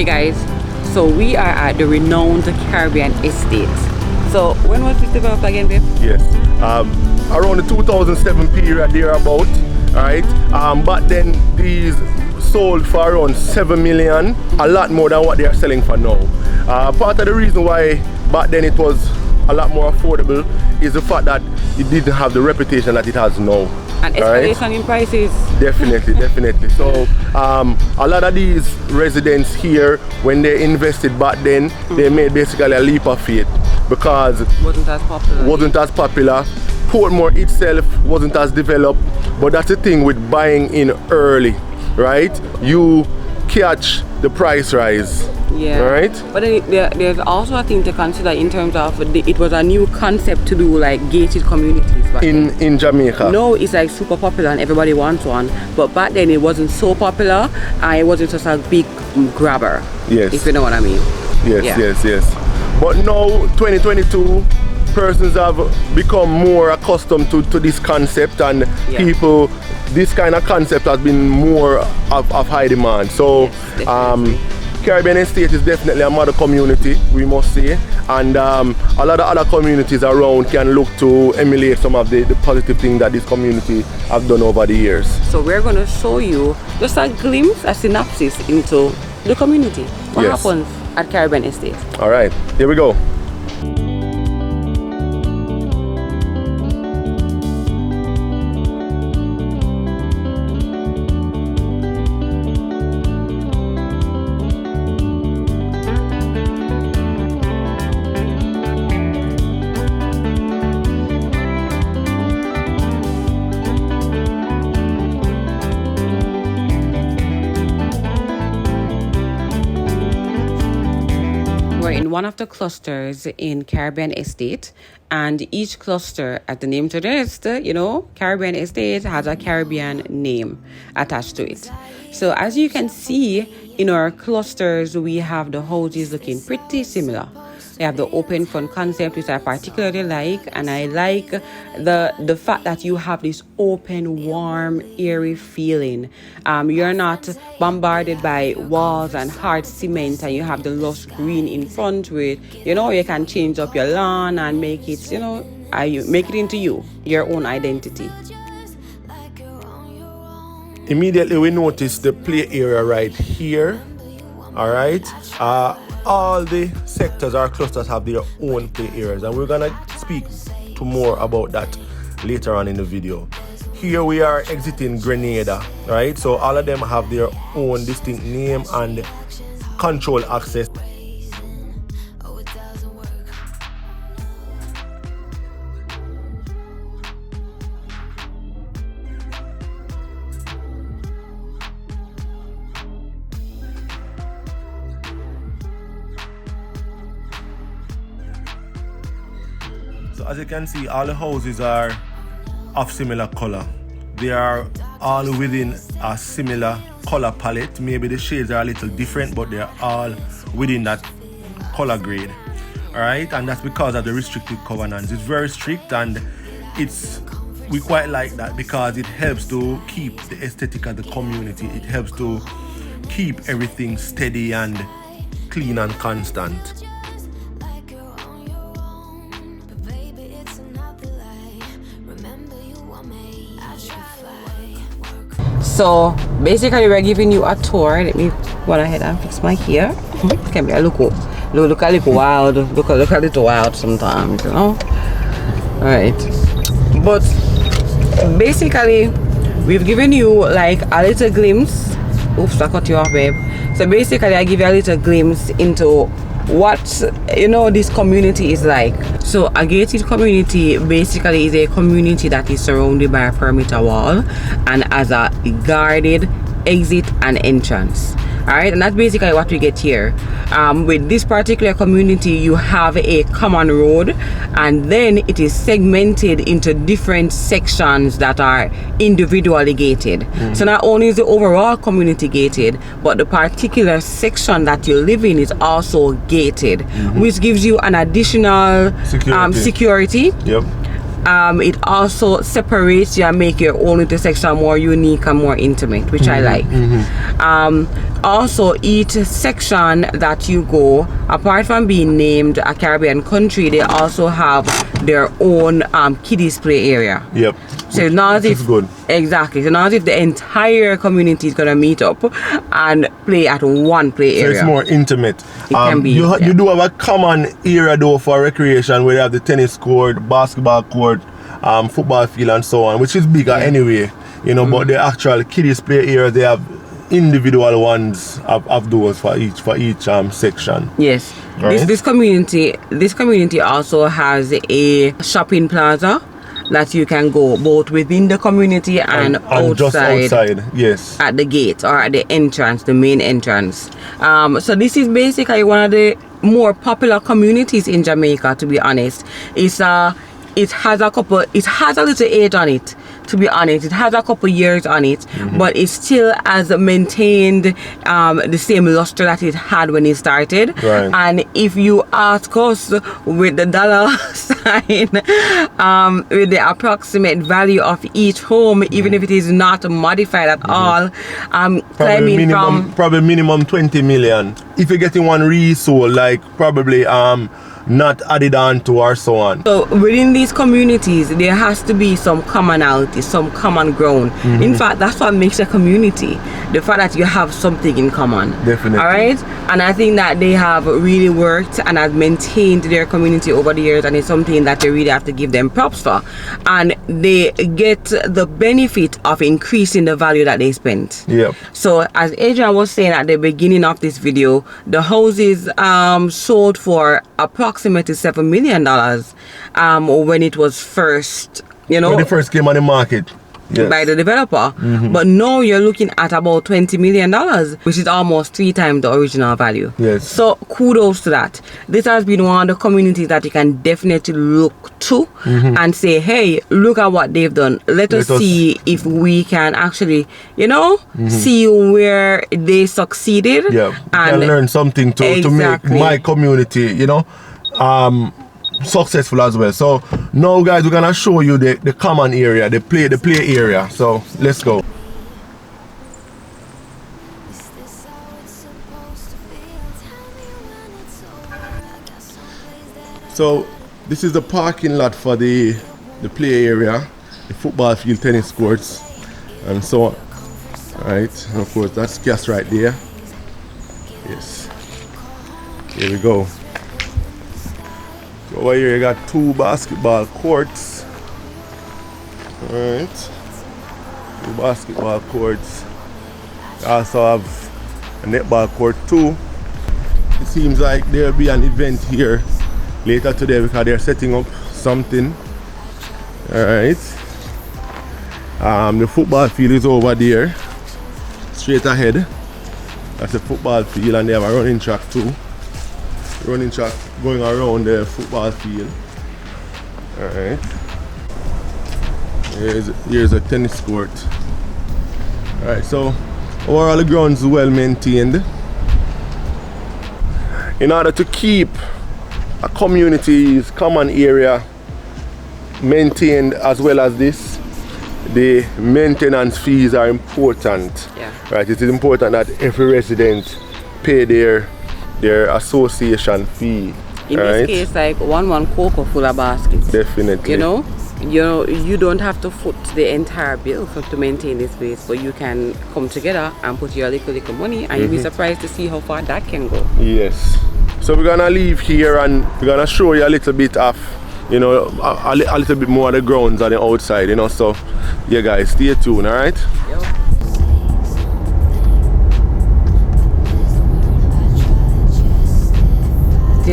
Hey guys, so we are at the renowned Caribbean Estate. So when was this developed again, babe? Yes, around the 2007 period thereabout, alright? But then these sold for around 7 million, a lot more than what they are selling for now. Part of the reason why back then it was a lot more affordable is the fact that it didn't have the reputation that it has now. And escalation in prices. Definitely, definitely. So a lot of these residents here, when they invested back then, they made basically a leap of faith because it wasn't as popular. Portmore itself wasn't as developed, but that's the thing with buying in early, right? You catch the price rise. Yeah. Right? But then there's also a thing to consider in terms of it was a new concept to do like gated communities. In Jamaica. No, it's like super popular and everybody wants one. But back then it wasn't so popular and it wasn't just a big grabber. Yes. If you know what I mean. Yes, yeah. yes. But now 2022 persons have become more accustomed to this concept and people, this kind of concept has been more of high demand. So yes, Caribbean Estate is definitely a model community, we must say, and a lot of other communities around can look to emulate some of the positive things that this community have done over the years. So we're going to show you just a glimpse, a synopsis into the community. What happens at Caribbean Estate. All right, here we go. One of the clusters in Caribbean Estate, and each cluster, as the name suggests, Caribbean Estate has a Caribbean name attached to it. So as you can see in our clusters, we have the houses looking pretty similar. They have the open front concept, which I particularly like, and I like the fact that you have this open, warm, airy feeling. You're not bombarded by walls and hard cement, and you have the lush green in front with, you can change up your lawn and make it, make it into your own identity. Immediately we notice the play area right here. All right. All the sectors or clusters have their own play areas, and we're gonna speak to more about that later on in the video. Here we are exiting Grenada, right? So all of them have their own distinct name and control access. So as you can see, all the houses are of similar color. They are all within a similar color palette. Maybe the shades are a little different, but they're all within that color grade. All right, and that's because of the restricted covenants. It's very strict, and we quite like that because it helps to keep the aesthetic of the community. It helps to keep everything steady and clean and constant. So basically we're giving you a tour. Let me go ahead and fix my hair. Can be a look a little wild. Look a little wild sometimes, Alright. But basically we've given you like a little glimpse. Oops, I cut you off, babe. So basically I give you a little glimpse into what this community is like. So a gated community basically is a community that is surrounded by a perimeter wall and has a guarded exit and entrance. Alright, and that's basically what we get here. With this particular community, you have a common road, and then it is segmented into different sections that are individually gated. So not only is the overall community gated, but the particular section that you live in is also gated, which gives you an additional security. Yep. It also separates you and make your own intersection more unique and more intimate, which I like. Also, each section that you go, apart from being named a Caribbean country, they also have their own kiddies play area. Yep. So not as if good. Exactly. So not as if the entire community is gonna meet up and play at one play area. So it's more intimate. It can be. You do have a common area though for recreation where you have the tennis court, basketball court, football field and so on, which is bigger anyway. You know, but the actual kiddies play area, they have individual ones of those for each section. Yes. Right. This community also has a shopping plaza that you can go both within the community and outside, just outside, yes, at the gate or at the entrance, the main entrance. So this is basically one of the more popular communities in Jamaica, to be honest. It has a little age on it, to be honest. It has a couple years on it, but it still has maintained the same luster that it had when it started. Right. And if you ask us with the dollar sign, with the approximate value of each home, even if it is not modified at all, probably minimum 20 million. If you're getting one resold, like probably not added on to or so on. So within these communities, there has to be some commonality, some common ground. In fact, that's what makes a community. The fact that you have something in common. Definitely. All right? And I think that they have really worked and have maintained their community over the years, and it's something that you really have to give them props for. And they get the benefit of increasing the value that they spent. Yep. So as Adrian was saying at the beginning of this video, the houses sold for approximately $7 million when it was first, when it first came on the market. Yes. By the developer. But now you're looking at about $20 million, which is almost 3 times the original value. Yes. So kudos to that. This has been one of the communities that you can definitely look to and say, hey, look at what they've done. Let us see if we can actually, see where they succeeded. Yeah, and can learn something to make my community, successful as well. So now guys, we're gonna show you the common area, the play area. So let's go. So this is the parking lot for the play area, the football field, tennis courts and so on. Alright, and of course that's gas right there. Yes, here we go. Over here you got 2 basketball courts. Alright, 2 basketball courts. You also have a netball court too. It seems like there'll be an event here later today because they're setting up something. Alright, the football field is over there, straight ahead. That's the football field, and they have a running track too. Running track going around the football field. Alright. Here's a tennis court. Alright, so overall the grounds well maintained. In order to keep a community's common area maintained as well as this, the maintenance fees are important. Yeah. Right, it is important that every resident pay their association fee. In this case, like one cocoa full of baskets. Definitely. You don't have to foot the entire bill to maintain this place, but you can come together and put your little money, and you'll be surprised to see how far that can go. Yes. So we're gonna leave here and we're gonna show you a little bit of, a little bit more of the grounds on the outside, So yeah, guys, stay tuned. All right.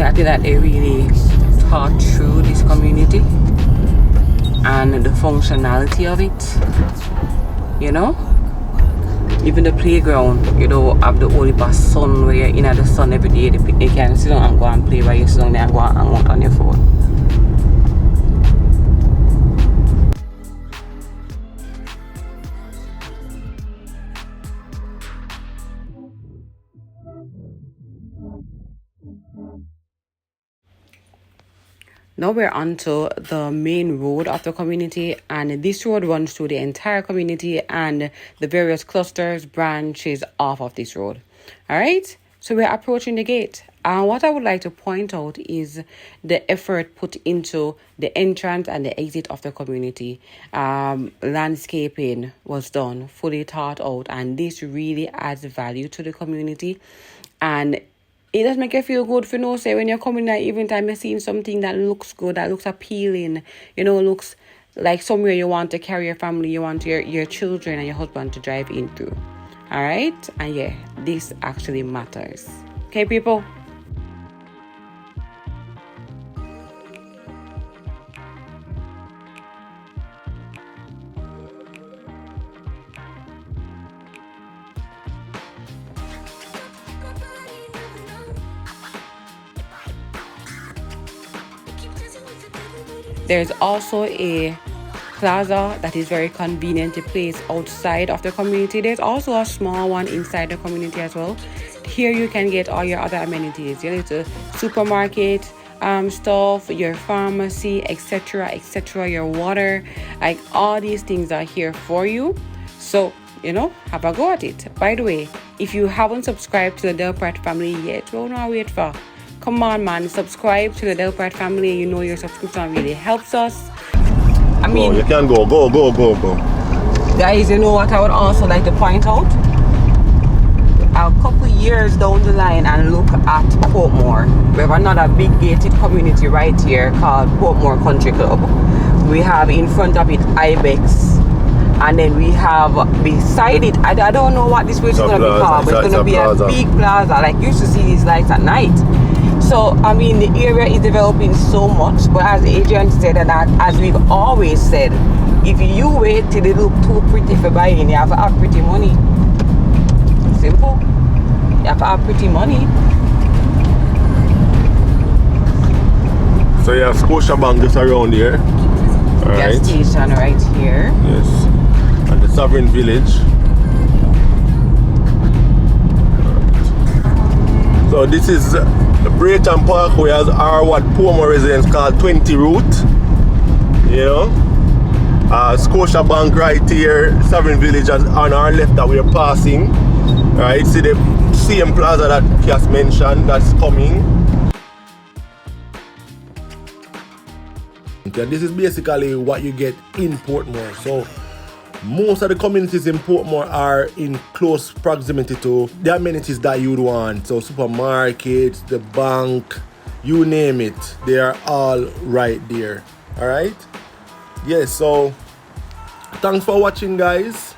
I think that they really thought through this community and the functionality of it. Even the playground, have the whole sun where you're in the sun every day. They can sit down and go and play while you sit down there and go and hang out on your phone. Now we're onto the main road of the community, and this road runs through the entire community and the various clusters, branches off of this road. All right, so we're approaching the gate. And what I would like to point out is the effort put into the entrance and the exit of the community. Landscaping was done, fully thought out, and this really adds value to the community. And it does make you feel good for no say when you're coming at even time you're seeing something that looks good, that looks appealing, looks like somewhere you want to carry your family, you want your children and your husband to drive in through. All right, and yeah, this actually matters. Okay, people. There's also a plaza that is very conveniently placed outside of the community. There's also a small one inside the community as well. Here you can get all your other amenities, your little supermarket stuff, your pharmacy, etc., your water, like all these things are here for you. So have a go at it. By the way, if you haven't subscribed to the Del Pratt family yet, what do you wait for? Come on, man, subscribe to the Del Pratt family. Your subscription really helps us. I mean, you can go. Guys, what I would also like to point out? A couple years down the line and look at Portmore. We have another big gated community right here called Portmore Country Club. We have in front of it Ibex. And then we have beside it, I don't know what this place is going to be called, but it's going to be a big plaza. Like you used to see these lights at night. So, I mean, the area is developing so much, but as Adrian said, and as we've always said, if you wait till it look too pretty for buying, you have to have pretty money. Simple. You have to have pretty money. So you have Scotiabank just around here. Gas station right here. Yes. And the Sovereign Village. So this is the Brayton Parkway, as are what Portmore residents call 20 route. Scotiabank right here, Sovereign Village on our left that we are passing. Right, see the same plaza that Cass mentioned that's coming. Okay, this is basically what you get in Portmore. So most of the communities in Portmore are in close proximity to the amenities that you'd want. So supermarkets, the bank, you name it, they are all right there. Alright? Yes, so thanks for watching, guys.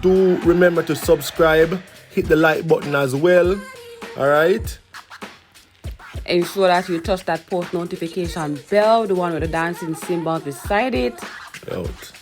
Do remember to subscribe, hit the like button as well. Alright? Ensure that you touch that post notification bell, the one with the dancing symbol beside it. Out.